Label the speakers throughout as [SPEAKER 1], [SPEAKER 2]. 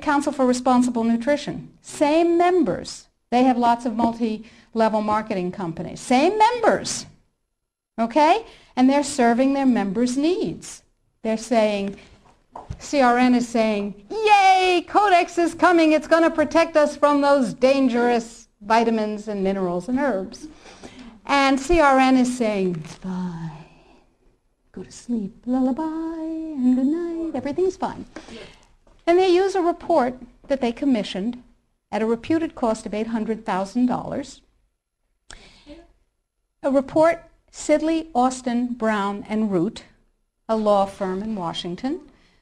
[SPEAKER 1] Council for Responsible Nutrition, same members. They have lots of multi-level marketing companies. Same members, okay? And they're serving their members' needs. They're saying, CRN is saying, yay, Codex is coming. It's going to protect us from those dangerous vitamins and minerals and herbs. And CRN is saying, it's fine. Go to sleep, lullaby, and good night. Everything's fine. And they use a report that they commissioned at a reputed cost of $800,000. A report, Sidley, Austin, Brown, and Root, a law firm in Washington,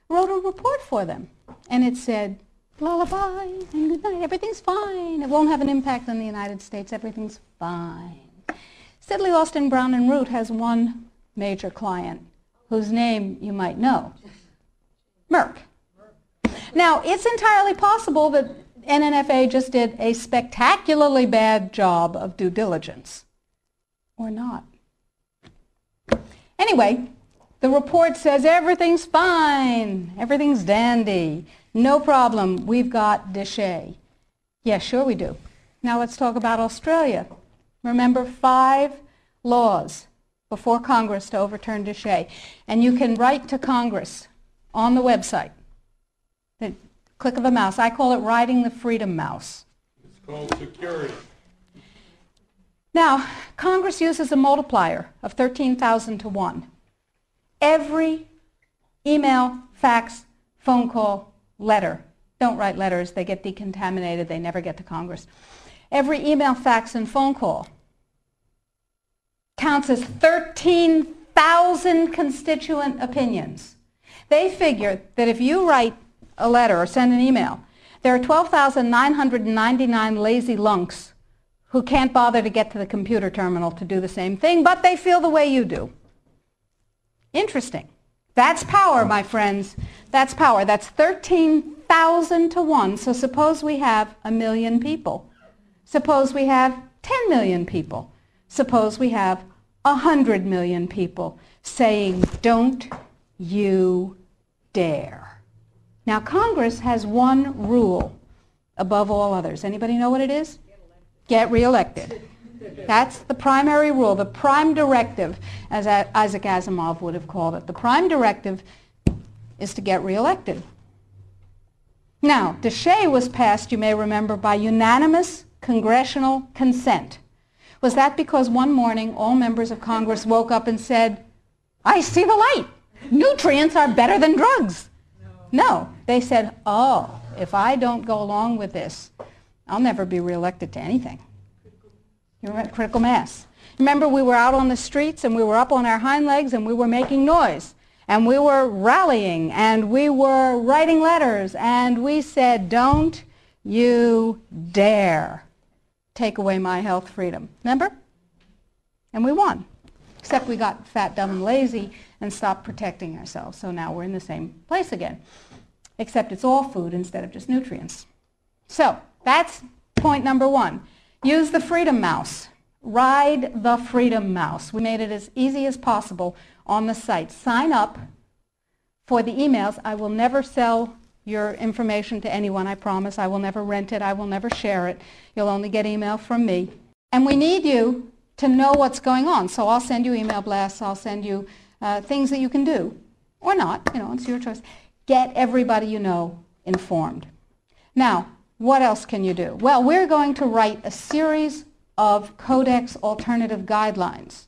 [SPEAKER 1] wrote a report for them. And it said, lullaby and good night, everything's fine. It won't have an impact on the United States, everything's fine. Sidley, Austin, Brown, and Root has one major client whose name you might know, Merck. Now, it's entirely possible that NNFA just did a spectacularly bad job of due diligence, or not. Anyway, the report says everything's fine, everything's dandy, no problem, we've got déchets. Yeah, sure we do. Now let's talk about Australia. Remember, 5 laws before Congress to overturn déchets. And you can write to Congress on the website. The click of a mouse. I call it riding the freedom mouse.
[SPEAKER 2] It's called security.
[SPEAKER 1] Now, Congress uses a multiplier of 13,000 to 1. Every email, fax, phone call, letter. Don't write letters. They get decontaminated. They never get to Congress. Every email, fax, and phone call counts as 13,000 constituent opinions. They figure that if you write a letter or send an email, there are 12,999 lazy lunks who can't bother to get to the computer terminal to do the same thing, but they feel the way you do. Interesting. That's power, my friends. That's power. That's 13,000 to 1. So suppose we have 1 million people. Suppose we have 10 million people. Suppose we have 100 million people saying, don't you dare. Now, Congress has one rule above all others. Anybody know what it is? Get reelected. That's the primary rule, the prime directive, as Isaac Asimov would have called it. The prime directive is to get reelected. Now, déchet was passed, you may remember, by unanimous congressional consent. Was that because one morning all members of Congress woke up and said, I see the light. Nutrients are better than drugs. No. They said, oh, if I don't go along with this, I'll never be reelected to anything. You're at critical mass. Remember, we were out on the streets and we were up on our hind legs and we were making noise. And we were rallying and we were writing letters and we said, don't you dare take away my health freedom. Remember? And we won. Except we got fat, dumb, and lazy and stopped protecting ourselves. So now we're in the same place again. Except it's all food instead of just nutrients. So that's point number 1. Use the freedom mouse. Ride the freedom mouse. We made it as easy as possible on the site. Sign up for the emails. I will never sell your information to anyone, I promise. I will never rent it. I will never share it. You'll only get email from me. And we need you to know what's going on. So I'll send you email blasts. I'll send you things that you can do. Or not. You know, it's your choice. Get everybody you know informed. Now, what else can you do? Well, we're going to write a series of Codex alternative guidelines.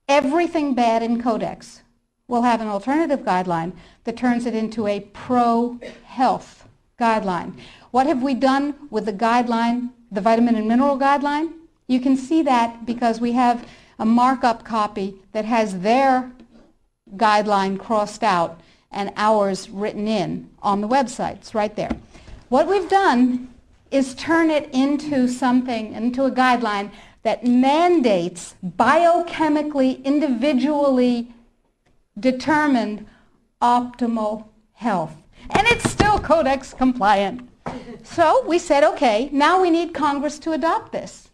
[SPEAKER 1] Everything bad in Codex will have an alternative guideline that turns it into a pro-health guideline. What have we done with the guideline, the vitamin and mineral guideline? You can see that because we have a markup copy that has their guideline crossed out and ours written in on the website. It's right there. What we've done is turn it into something, into a guideline that mandates biochemically, individually determined optimal health. And it's still Codex compliant. So we said, okay, now we need Congress to adopt this.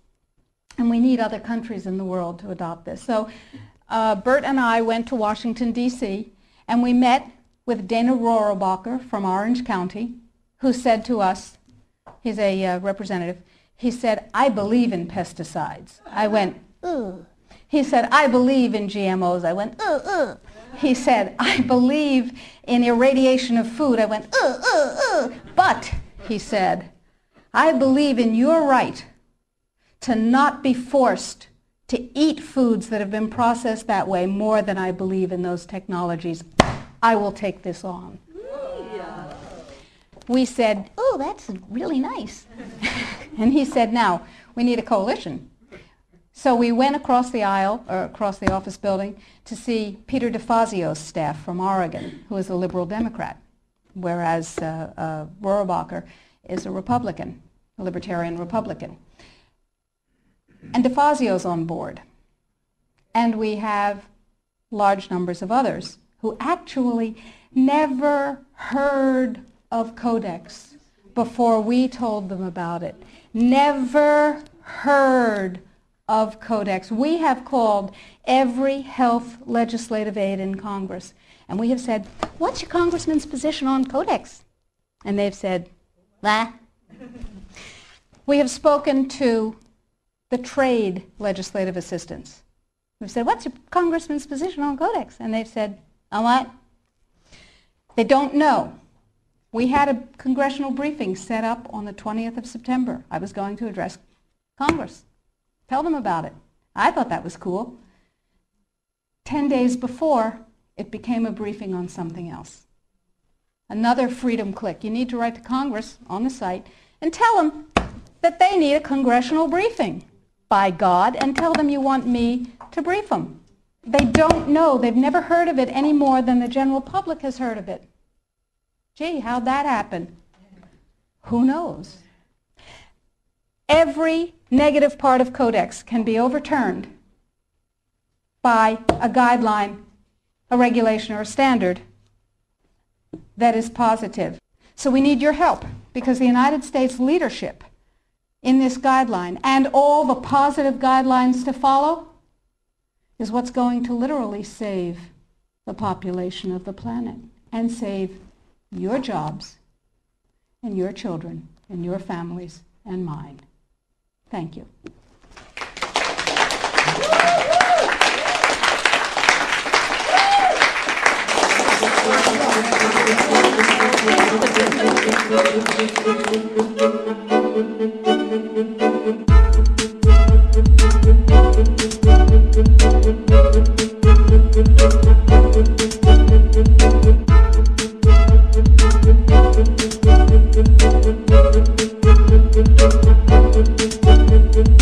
[SPEAKER 1] And we need other countries in the world to adopt this. So Bert and I went to Washington, D.C., and we met with Dana Rohrabacher from Orange County, who said to us, he's a representative, he said, I believe in pesticides. I went, ugh. He said, I believe in GMOs. I went, ugh, ugh. He said, I believe in irradiation of food. I went, ugh, ugh, ugh. But, he said, I believe in your right to not be forced to eat foods that have been processed that way more than I believe in those technologies. I will take this on. We said, oh, that's really nice. And he said, now, we need a coalition. So we went across the aisle, or across the office building, to see Peter DeFazio's staff from Oregon, who is a liberal Democrat, whereas Rohrabacher is a Republican, a libertarian Republican. And DeFazio's on board. And we have large numbers of others who actually never heard of CODEX before we told them about it. Never heard of CODEX. We have called every health legislative aide in Congress, and we have said, what's your congressman's position on CODEX? And they've said, bah. We have spoken to the trade legislative assistants. We've said, what's your congressman's position on CODEX? And they've said, on what? They don't know. We had a congressional briefing set up on the 20th of September. I was going to address Congress, tell them about it. I thought that was cool. 10 days before, it became a briefing on something else. Another freedom click. You need to write to Congress on the site and tell them that they need a congressional briefing, by God, and tell them you want me to brief them. They don't know. They've never heard of it any more than the general public has heard of it. Gee, how'd that happen? Who knows? Every negative part of CODEX can be overturned by a guideline, a regulation, or a standard that is positive. So we need your help, because the United States leadership in this guideline and all the positive guidelines to follow is what's going to literally save the population of the planet and save your jobs and your children and your families and mine. Thank you.
[SPEAKER 3] Thank you.